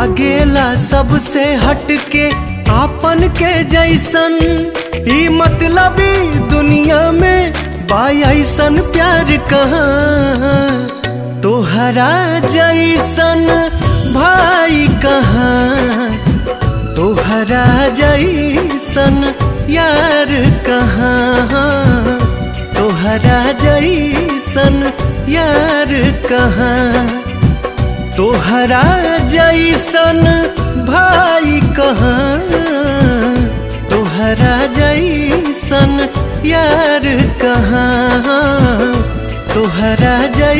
लागेला सबसे हटके आपन के जैसन। ई मतलबी दुनिया में बायसन प्यार कहाँ, तोहरा जैसन भाई कहाँ, तोहरा जैसन यार कहाँ, तोहरा जैसन यार कहाँ, तोहरा जैसन भाई कहाँ, तोहरा जैसन यार कहाँ, तोहरा जैसन